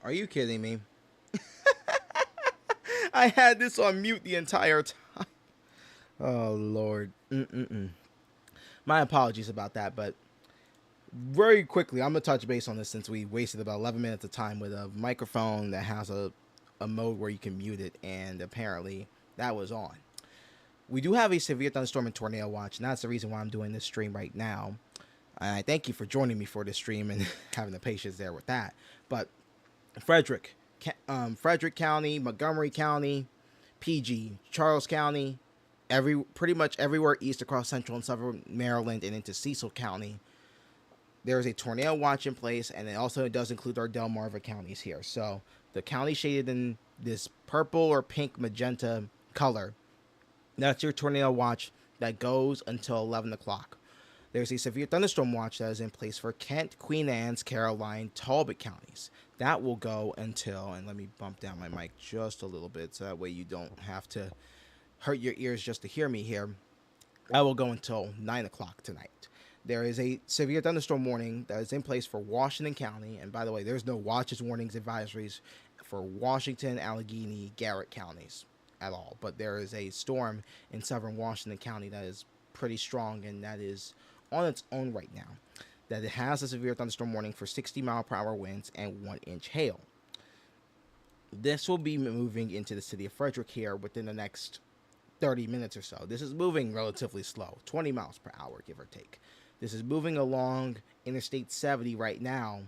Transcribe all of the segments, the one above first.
Are you kidding me? I had this on mute the entire time. Oh Lord. Mm-mm-mm. My apologies about that, but very quickly, I'm gonna touch base on this since we wasted about 11 minutes of time with a microphone that has a mode where you can mute it, and apparently that was on. We do have a severe thunderstorm and tornado watch, and that's the reason why I'm doing this stream right now. And I thank you for joining me for this stream and having the patience there with that. But Frederick, Frederick County, Montgomery County, PG, Charles County, pretty much everywhere east across central and southern Maryland and into Cecil County, there is a tornado watch in place, and it also does include our Delmarva counties here. So the county shaded in this purple or pink magenta color, that's your tornado watch that goes until 11 o'clock. There's a severe thunderstorm watch that is in place for Kent, Queen Anne's, Caroline, Talbot counties. That will go until, and let me bump down my mic just a little bit so that way you don't have to hurt your ears just to hear me here. That will go until 9 o'clock tonight. There is a severe thunderstorm warning that is in place for Washington County. And by the way, there's no watches, warnings, advisories for Washington, Allegheny, Garrett counties at all. But there is a storm in southern Washington County that is pretty strong and that is on its own right now. That it has a severe thunderstorm warning for 60-mile-per-hour winds and 1-inch hail. This will be moving into the city of Frederick here within the next 30 minutes or so. This is moving relatively slow, 20 miles per hour, give or take. This is moving along Interstate 70 right now.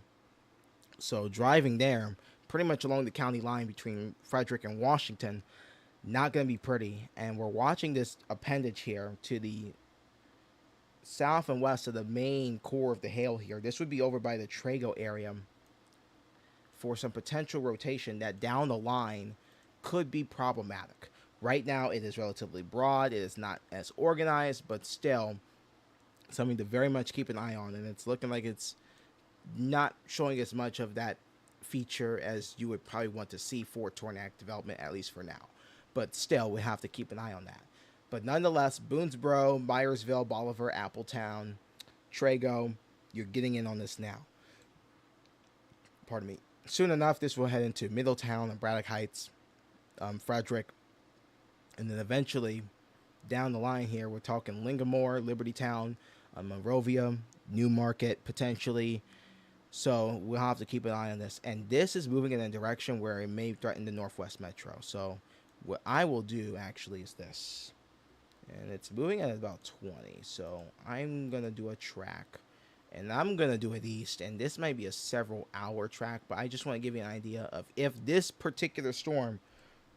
So driving there, pretty much along the county line between Frederick and Washington, not going to be pretty. And we're watching this appendage here to the south and west of the main core of the hail here. This would be over by the Trago area for some potential rotation that down the line could be problematic. Right now, it is relatively broad. It is not as organized, but still something to very much keep an eye on. And it's looking like it's not showing as much of that feature as you would probably want to see for tornadic development, at least for now. But still, we have to keep an eye on that. But nonetheless, Boonesboro, Myersville, Bolivar, Appletown, Trago, you're getting in on this now. Pardon me. Soon enough, this will head into Middletown and Braddock Heights, Frederick, and then eventually down the line here, we're talking Lingamore, Libertytown, Monrovia, Newmarket, potentially. So we'll have to keep an eye on this. And this is moving in a direction where it may threaten the Northwest Metro. So what I will do actually is this. And it's moving at about 20. So I'm going to do a track. And I'm going to do it east. And this might be a several hour track. But I just want to give you an idea of if this particular storm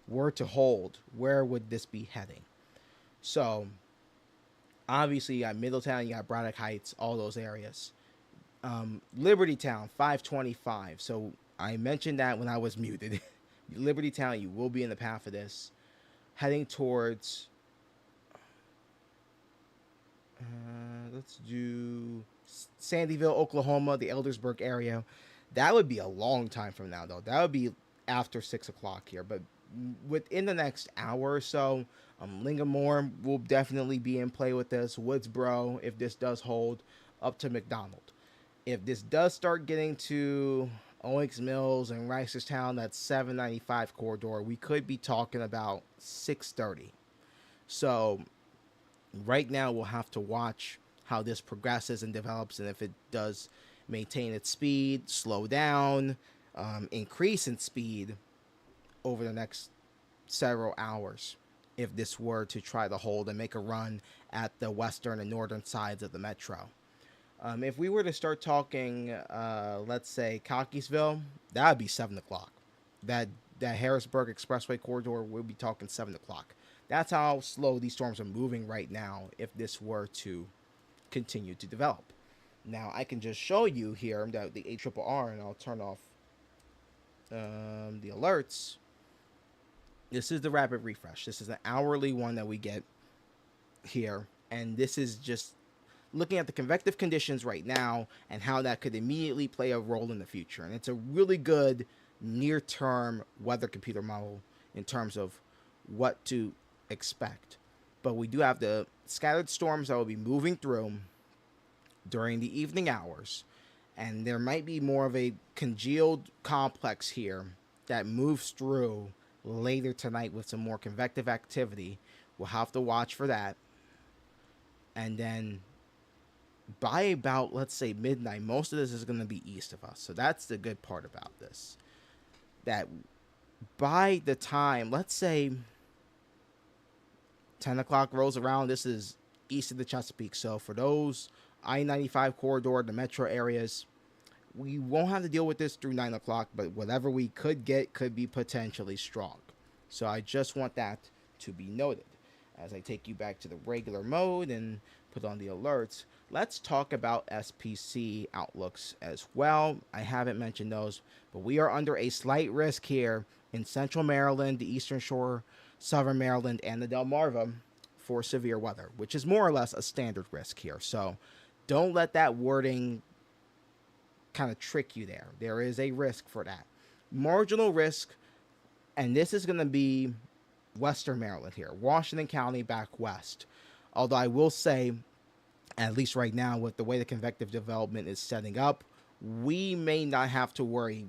were to hold, where would this be heading? So obviously you got Middletown, you got Braddock Heights, all those areas. Libertytown, 525. So I mentioned that when I was muted. Libertytown, you will be in the path of this. Heading towards, let's do Sandyville, Oklahoma, the Eldersburg area. That would be a long time from now, though. That would be after 6 o'clock here. But within the next hour or so, Lingamore will definitely be in play with this. Woodsboro, if this does hold, up to McDonald. If this does start getting to Owings Mills and Reisterstown, that 795 corridor, we could be talking about 6:30. So right now we'll have to watch how this progresses and develops, and if it does maintain its speed, slow down, increase in speed over the next several hours, if this were to try to hold and make a run at the western and northern sides of the metro. If we were to start talking, let's say Cockeysville, that would be 7 o'clock. That Harrisburg Expressway corridor, we'll be talking 7 o'clock. That's how slow these storms are moving right now if this were to continue to develop. Now, I can just show you here that the ARRR, and I'll turn off the alerts. This is the rapid refresh. This is an hourly one that we get here. And this is just looking at the convective conditions right now and how that could immediately play a role in the future. And it's a really good near-term weather computer model in terms of what to expect. But we do have the scattered storms that will be moving through during the evening hours. And there might be more of a congealed complex here that moves through later tonight with some more convective activity. We'll have to watch for that. And then by about, let's say, midnight, most of this is going to be east of us. So that's the good part about this. That by the time, let's say, 10 o'clock rolls around, this is east of the Chesapeake. So for those I-95 corridor, the metro areas, we won't have to deal with this through 9 o'clock, but whatever we could get could be potentially strong. So I just want that to be noted. As I take you back to the regular mode and put on the alerts, let's talk about SPC outlooks as well. I haven't mentioned those, but we are under a slight risk here in central Maryland, the Eastern Shore, southern Maryland, and the Delmarva for severe weather, which is more or less a standard risk here. So don't let that wording kind of trick you there. There is a risk for that. Marginal risk, and this is going to be Western Maryland here, Washington County back west. Although I will say, at least right now, with the way the convective development is setting up, we may not have to worry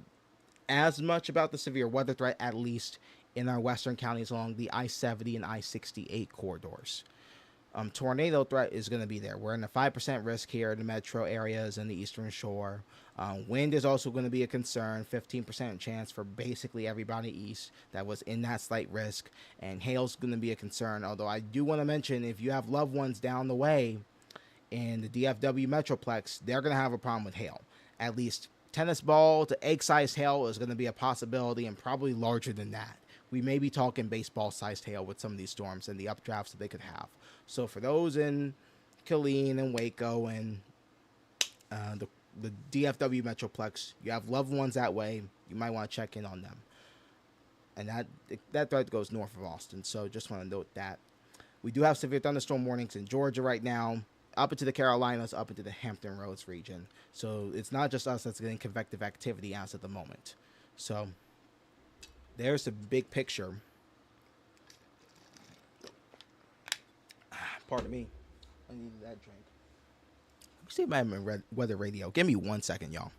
as much about the severe weather threat, at least in our western counties along the I-70 and I-68 corridors. Tornado threat is going to be there. We're in a 5% risk here in the metro areas and the eastern shore. Wind is also going to be a concern, 15% chance for basically everybody east that was in that slight risk. And hail's going to be a concern, although I do want to mention if you have loved ones down the way in the DFW Metroplex, they're going to have a problem with hail. At least tennis ball to egg-sized hail is going to be a possibility, and probably larger than that. We may be talking baseball-sized hail with some of these storms and the updrafts that they could have. So for those in Killeen and Waco and the DFW Metroplex, you have loved ones that way, you might want to check in on them. And that threat goes north of Austin, so just want to note that. We do have severe thunderstorm warnings in Georgia right now, up into the Carolinas, up into the Hampton Roads region. So it's not just us that's getting convective activity as at the moment. So there's the big picture. Pardon me. I needed that drink. Let me see if I'm in weather radio. Give me 1 second, y'all.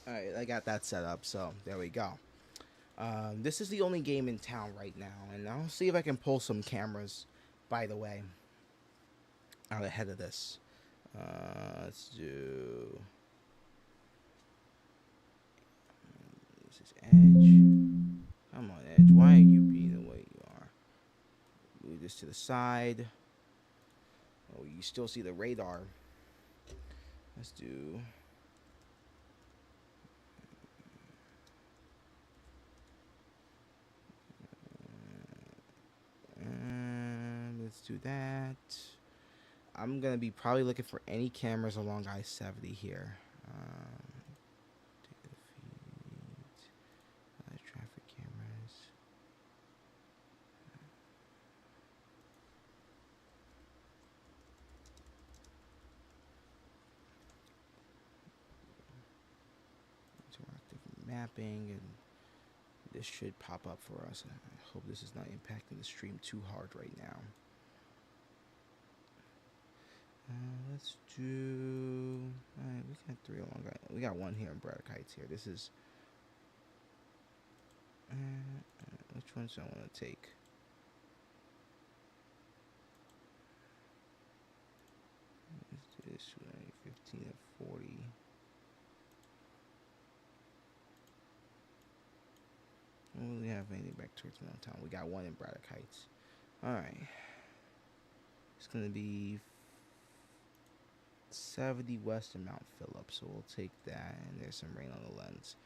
All right, I got that set up, so there we go. This is the only game in town right now, and I'll see if I can pull some cameras, by the way, out ahead of this. Let's do... This is Edge. Come on, Edge. Why are you being the way you are? Move this to the side. Oh, you still see the radar. Let's do... let's do that. I'm going to be probably looking for any cameras along I-70 here. Take the feed. Traffic cameras. Interactive mapping and This should pop up for us. I hope this is not impacting the stream too hard right now. Let's do. Alright, we got 3 along. We got 1 here in Braddock Heights here. This is. Which ones do I want to take? Let's do this 15 and 40. We have anything back towards Middletown. We got 1 in Braddock Heights. Alright. It's going to be 70 west of Mount Phillip. So we'll take that. And there's some rain on the lens.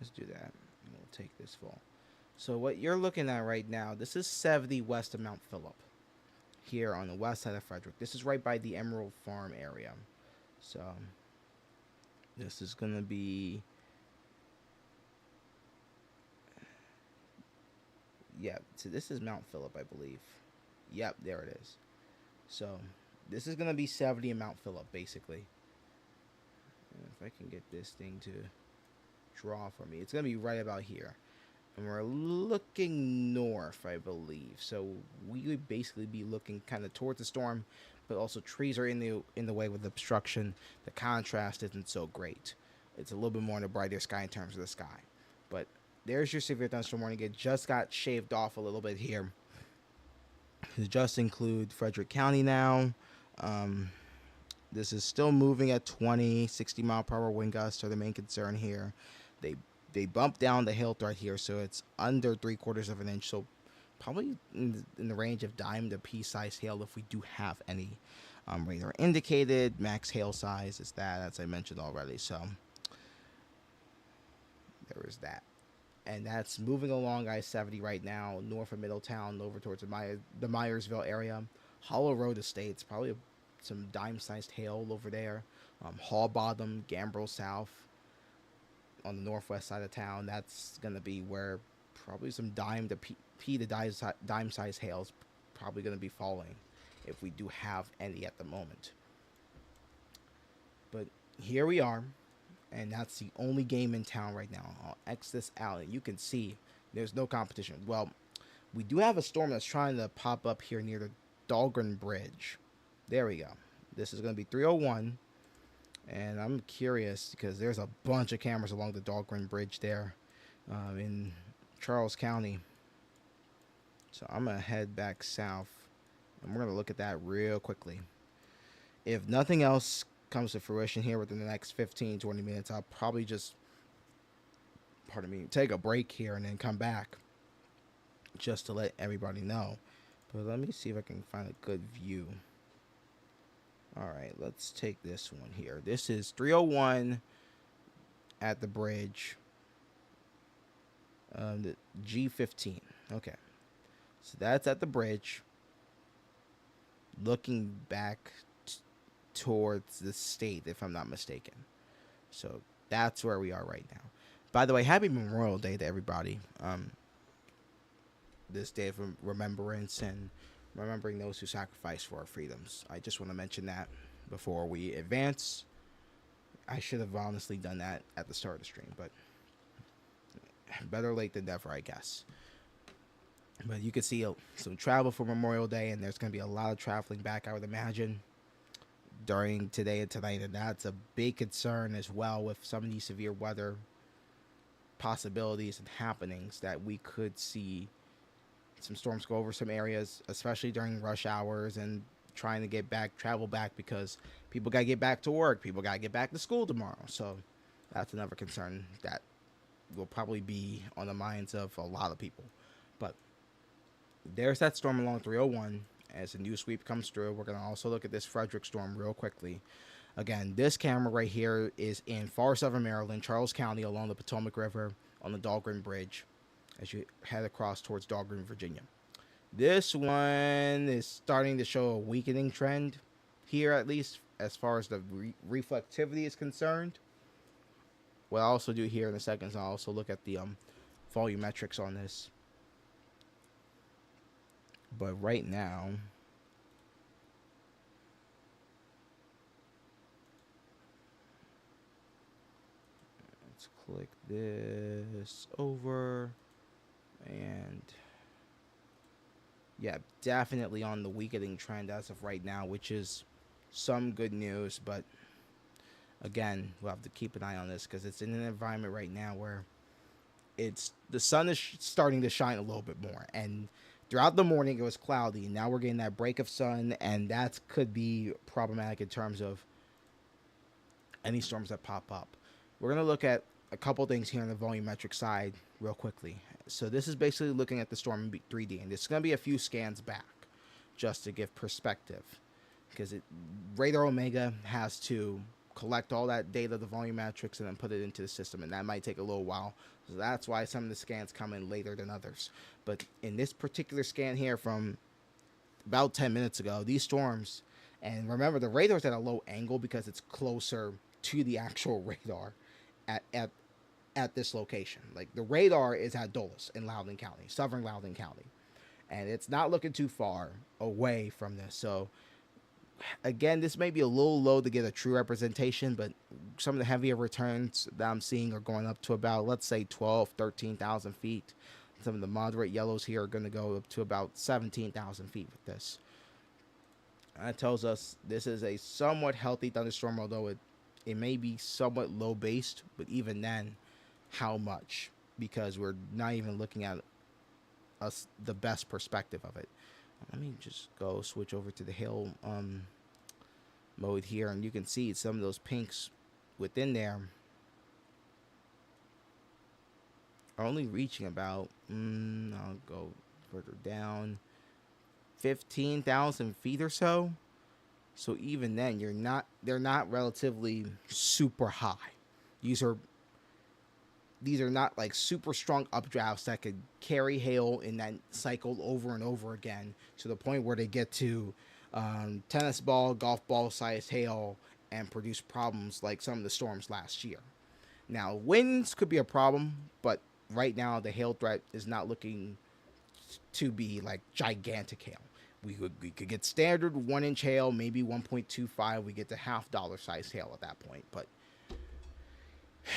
Let's do that. And we'll take this fall. So what you're looking at right now, this is 70 west of Mount Phillip. Here on the west side of Frederick. This is right by the Emerald Farm area. So this is going to be, yeah, so this is Mount Phillip, I believe. Yep, there it is. So this is going to be 70 in Mount Phillip, basically. And if I can get this thing to draw for me, it's going to be right about here. And we're looking north, I believe. So we would basically be looking kind of towards the storm, but also trees are in the way with obstruction. The contrast isn't so great. It's a little bit more in the brighter sky in terms of the sky. But there's your severe thunderstorm warning. It just got shaved off a little bit here. It just include Frederick County now. This is still moving at 20, 60 mile per hour wind gusts are the main concern here. They bumped down the hail threat here, so it's under 3/4 of an inch. So probably in the range of dime to pea-sized hail if we do have any. Radar indicated max hail size is that, as I mentioned already. So there is that, and that's moving along I-70 right now, north of Middletown, over towards the Myersville area. Hollow Road Estates, probably some dime-sized hail over there. Hall Bottom, Gambrel South, on the northwest side of town. That's going to be where probably some dime to pea to dime size hail is probably going to be falling, if we do have any at the moment. But here we are, and that's the only game in town right now. I'll X this out, and you can see there's no competition. Well, we do have a storm that's trying to pop up here near the Dahlgren Bridge. There we go. This is going to be 301. And I'm curious because there's a bunch of cameras along the Dahlgren Bridge there in Charles County. So I'm going to head back south, and we're going to look at that real quickly. If nothing else comes to fruition here within the next 15, 20 minutes, I'll probably just, take a break here and then come back just to let everybody know. But let me see if I can find a good view. Alright, let's take this one here. This is 301 at the bridge. The G15. Okay. So that's at the bridge. Looking back towards the state, if I'm not mistaken. So that's where we are right now. By the way, happy Memorial Day to everybody. This day of remembrance and remembering those who sacrificed for our freedoms. I just want to mention that before we advance. I should have honestly done that at the start of the stream, but better late than never, I guess. But you can see some travel for Memorial Day, and there's going to be a lot of traveling back, I would imagine, during today and tonight, and that's a big concern as well with some of these severe weather possibilities and happenings that we could see some storms go over some areas, especially during rush hours and trying to travel back because people got to get back to work. People got to get back to school tomorrow. So that's another concern that will probably be on the minds of a lot of people. But there's that storm along 301. As the new sweep comes through, we're going to also look at this Frederick storm real quickly. Again, this camera right here is in far southern Maryland, Charles County, along the Potomac River on the Dahlgren Bridge as you head across towards Dahlgren, Virginia. This one is starting to show a weakening trend here, at least as far as the reflectivity is concerned. What I'll also do here in a second is I'll also look at the volumetrics on this. But right now, Let's click this over. And yeah, definitely on the weakening trend as of right now, which is some good news. But again, we'll have to keep an eye on this because it's in an environment right now where it's the sun is starting to shine a little bit more. And throughout the morning, it was cloudy. And now we're getting that break of sun, and that could be problematic in terms of any storms that pop up. We're going to look at a couple things here on the volumetric side real quickly. So this is basically looking at the storm in 3D, and it's going to be a few scans back just to give perspective, because Radar Omega has to collect all that data, the volumetrics, and then put it into the system, and that might take a little while. So that's why some of the scans come in later than others. But in this particular scan here from about 10 minutes ago, these storms, and remember the radar's at a low angle because it's closer to the actual radar at this location. Like the radar is at Dulles in Loudoun County, southern Loudoun County, and it's not looking too far away from this. So again, this may be a little low to get a true representation, but some of the heavier returns that I'm seeing are going up to about, let's say, 12, 13,000 feet. Some of the moderate yellows here are going to go up to about 17,000 feet with this. That tells us this is a somewhat healthy thunderstorm, although it may be somewhat low based, but even then, how much? Because we're not even looking at us the best perspective of it. Let me just go switch over to the hail mode here, and you can see some of those pinks within there are only reaching about, I'll go further down, 15,000 feet or so. So even then, they're not relatively super high. These are not like super strong updrafts that could carry hail in that cycle over and over again to the point where they get to tennis ball, golf ball sized hail and produce problems like some of the storms last year. Now, winds could be a problem, but right now the hail threat is not looking to be like gigantic hail. We could get standard 1-inch hail, maybe 1.25. We get to $half sized hail at that point, but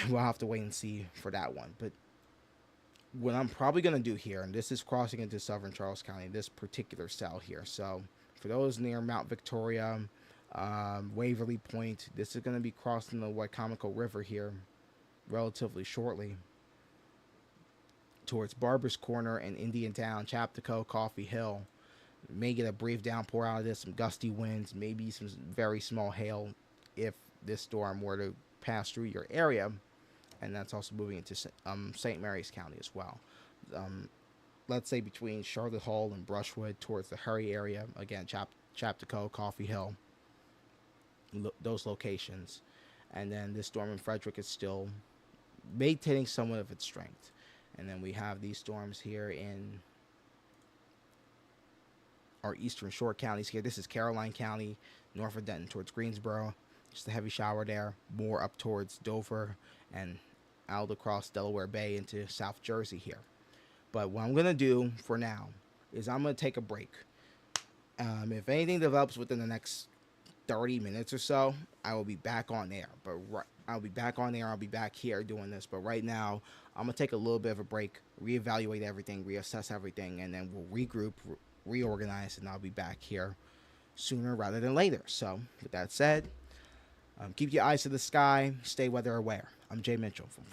we'll have to wait and see for that one. But what I'm probably going to do here, and this is crossing into southern Charles County, this particular cell here. So for those near Mount Victoria, Waverly Point, this is going to be crossing the Wycomico River here relatively shortly towards Barber's Corner and Indiantown, Chaptico, Coffee Hill. May get a brief downpour out of this, some gusty winds, maybe some very small hail if this storm were to pass through your area. And that's also moving into St. Mary's County as well. Let's say between Charlotte Hall and Brushwood towards the Hurry area. Again, Chaptico, Coffee Hill, those locations. And then this storm in Frederick is still maintaining somewhat of its strength. And then we have these storms here in our eastern shore counties here. This is Caroline County, north of Denton towards Greensboro. Just a heavy shower there. More up towards Dover and out across Delaware Bay into South Jersey here. But what I'm going to do for now is I'm going to take a break. If anything develops within the next 30 minutes or so, I will be back on air. I'll be back on air. I'll be back here doing this. But right now, I'm going to take a little bit of a break, reevaluate everything, reassess everything, and then we'll regroup, reorganize, and I'll be back here sooner rather than later. So with that said, keep your eyes to the sky, stay weather aware. I'm Jay Mitchell from